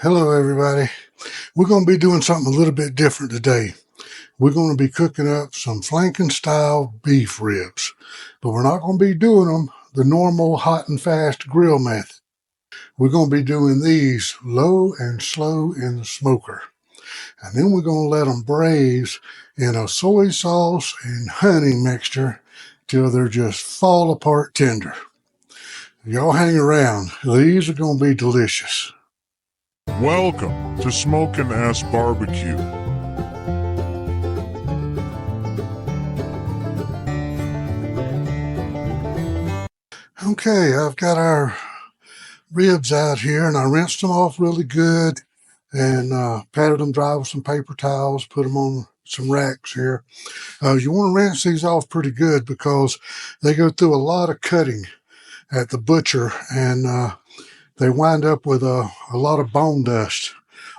Hello everybody. We're going to be doing something a little bit different today. We're going to be cooking up some Flanken Style Beef Ribs, but we're not going to be doing them the normal hot and fast grill method. We're going to be doing these low and slow in the smoker. And then we're going to let them braise in a soy sauce and honey mixture till they're just fall apart tender. Y'all hang around. These are going to be delicious. Welcome to Smokin' Ass Barbecue. Okay, I've got our ribs out here and I rinsed them off really good and patted them dry with some paper towels, put them on some racks here. You want to rinse these off pretty good because they go through a lot of cutting at the butcher and they wind up with a lot of bone dust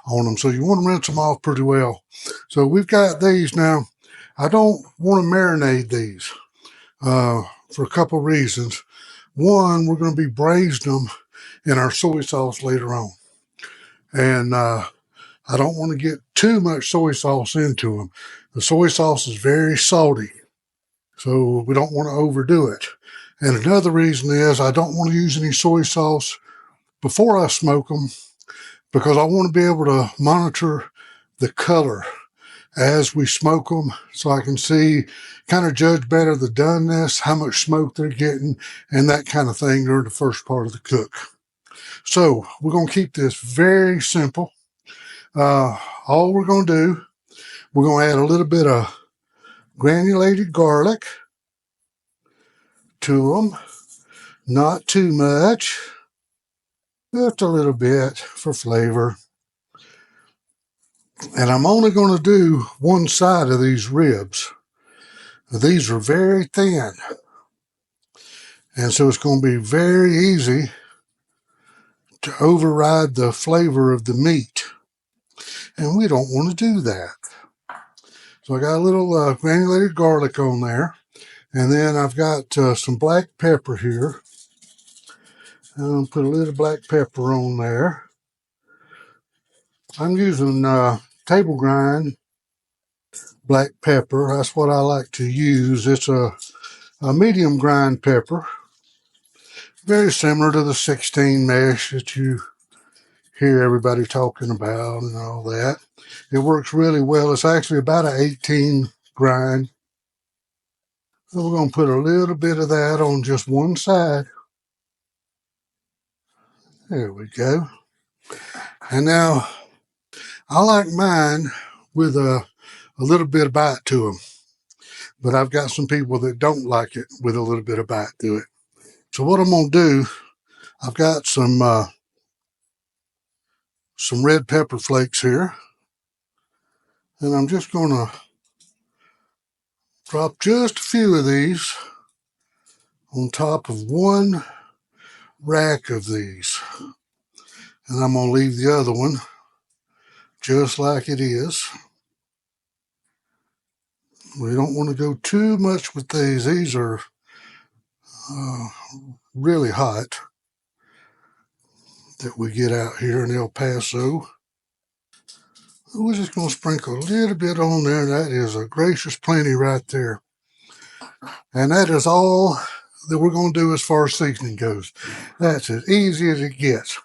on them. So you want to rinse them off pretty well. So we've got these now. I don't want to marinate these for a couple of reasons. One, we're going to be braising them in our soy sauce later on. And I don't want to get too much soy sauce into them. The soy sauce is very salty, so we don't want to overdo it. And another reason is I don't want to use any soy sauce before I smoke them because I want to be able to monitor the color as we smoke them so I can see, kind of judge better the doneness, how much smoke they're getting, and that kind of thing during the first part of the cook. So we're going to keep this very simple. All we're going to do, we're going to add a little bit of granulated garlic to them. Not too much, just a little bit for flavor. And I'm only going to do one side of these ribs. These are very thin. And so it's going to be very easy to override the flavor of the meat. And we don't want to do that. So I got a little granulated garlic on there. And then I've got some black pepper here. And I'm going to put a little black pepper on there. I'm using table grind black pepper. That's what I like to use. It's a medium grind pepper. Very similar to the 16 mesh that you hear everybody talking about and all that. It works really well. It's actually about an 18 grind. So we're going to put a little bit of that on just one side. There we go. And now I like mine with a little bit of bite to them. But I've got some people that don't like it with a little bit of bite to it. So what I'm going to do, I've got some red pepper flakes here. And I'm just going to drop just a few of these on top of one rack of these. And I'm going to leave the other one just like it is. We don't want to go too much with these. These are really hot that we get out here in El Paso. We're just going to sprinkle a little bit on there. That is a gracious plenty right there. And that is all that we're going to do as far as seasoning goes. That's as easy as it gets.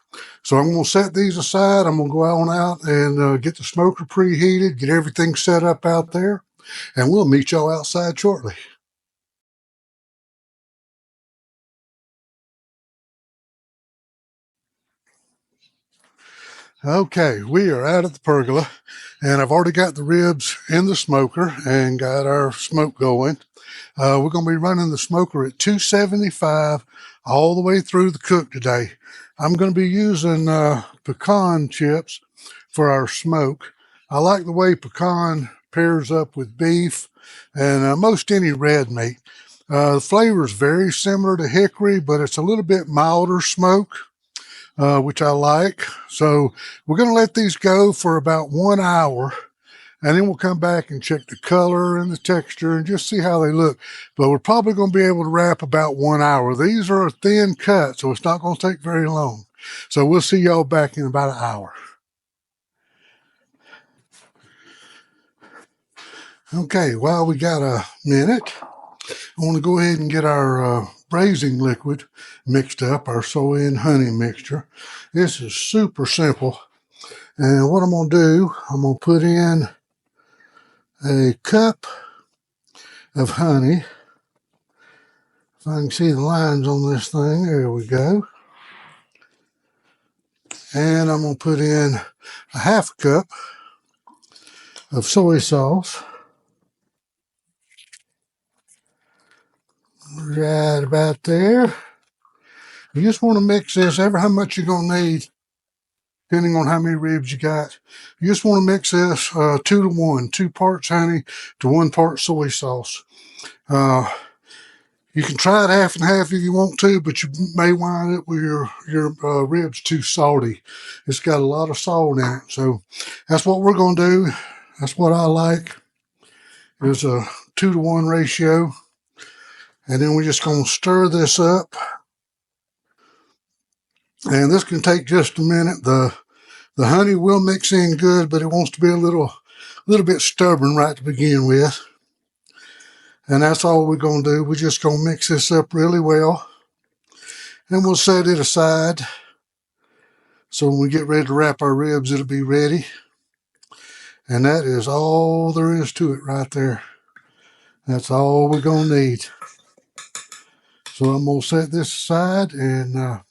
So I'm going to set these aside. I'm going to go on out and get the smoker preheated, get everything set up out there, and we'll meet y'all outside shortly. Okay, we are out at the pergola, and I've already got the ribs in the smoker and got our smoke going. We're going to be running the smoker at 275 all the way through the cook today. I'm going to be using pecan chips for our smoke. I like the way pecan pairs up with beef and most any red meat. The flavor is very similar to hickory, but it's a little bit milder smoke. Which I like. So we're going to let these go for about 1 hour, and then we'll come back and check the color and the texture and just see how they look. But we're probably going to be able to wrap about 1 hour. These are a thin cut, so it's not going to take very long. So we'll see y'all back in about an hour. Okay, while we got a minute, I want to go ahead and get our braising liquid mixed up, our soy and honey mixture. This is super simple. And what I'm going to do, I'm going to put in a cup of honey. If I can see the lines on this thing, there we go. And I'm going to put in a half a cup of soy sauce. Right about there. You just want to mix this, ever how much you're going to need, depending on how many ribs you got. You just want to mix this 2 to 1, 2 parts honey to 1 part soy sauce. You can try it half and half if you want to, but you may wind up with your ribs too salty. It's got a lot of salt in it. So that's what we're going to do. That's what I like, is a 2 to 1 ratio. And then we're just going to stir this up. And this can take just a minute. The honey will mix in good, but it wants to be a little bit stubborn right to begin with. And that's all we're going to do. We're just going to mix this up really well. And we'll set it aside. So when we get ready to wrap our ribs, it'll be ready. And that is all there is to it right there. That's all we're going to need. So I'm going to set this aside, and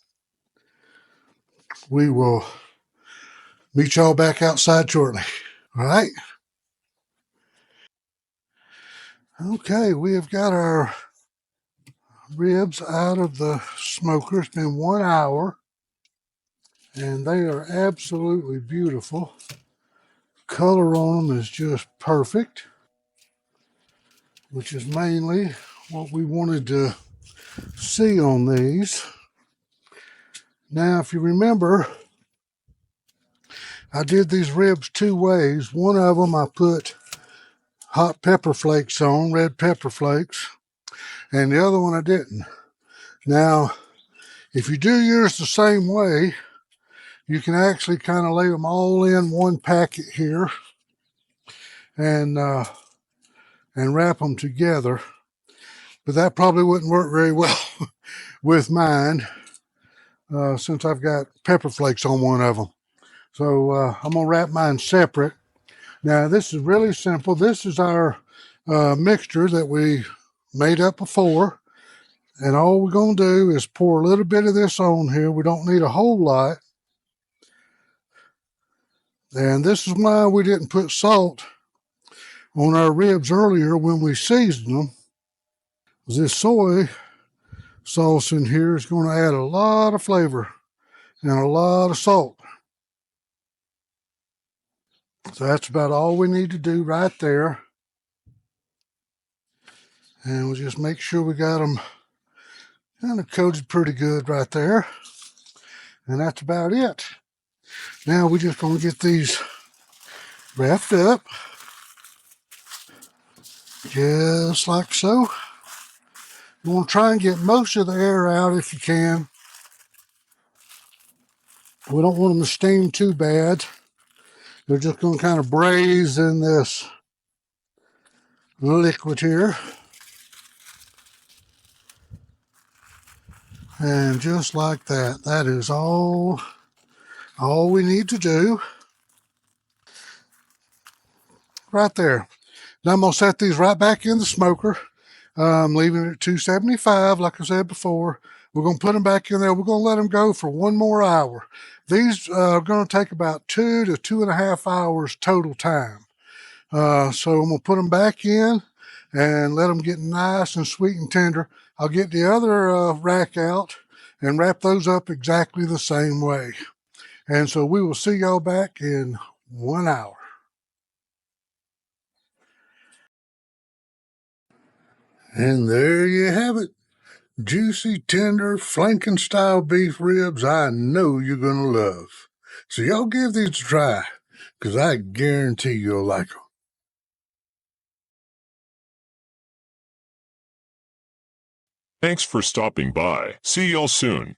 we will meet y'all back outside shortly. All right. Okay, we have got our ribs out of the smoker. It's been 1 hour, and they are absolutely beautiful. Color on them is just perfect, which is mainly what we wanted to see on these. Now, if you remember, I did these ribs 2 ways. One of them I put hot pepper flakes on, red pepper flakes, and the other one I didn't. Now, if you do yours the same way, you can actually kind of lay them all in one packet here and wrap them together. But that probably wouldn't work very well with mine, since I've got pepper flakes on one of them. So I'm going to wrap mine separate. Now, this is really simple. This is our mixture that we made up before. And all we're going to do is pour a little bit of this on here. We don't need a whole lot. And this is why we didn't put salt on our ribs earlier when we seasoned them. This soy sauce in here is going to add a lot of flavor and a lot of salt. So that's about all we need to do right there. And we'll just make sure we got them kind of coated pretty good right there. And that's about it. Now we're just going to get these wrapped up, just like so. You want to try and get most of the air out if you can. We don't want them to steam too bad. They're just going to kind of braise in this liquid here. And just like that, that is all we need to do. Right there. Now I'm going to set these right back in the smoker. I'm leaving it at 275, like I said before. We're going to put them back in there. We're going to let them go for 1 more hour. These are going to take about 2 to 2.5 hours total time. So I'm going to put them back in and let them get nice and sweet and tender. I'll get the other rack out and wrap those up exactly the same way. And so we will see y'all back in 1 hour. And there you have it. Juicy, tender, Flanken Style Beef Ribs I know you're going to love. So y'all give these a try, because I guarantee you'll like them. Thanks for stopping by. See y'all soon.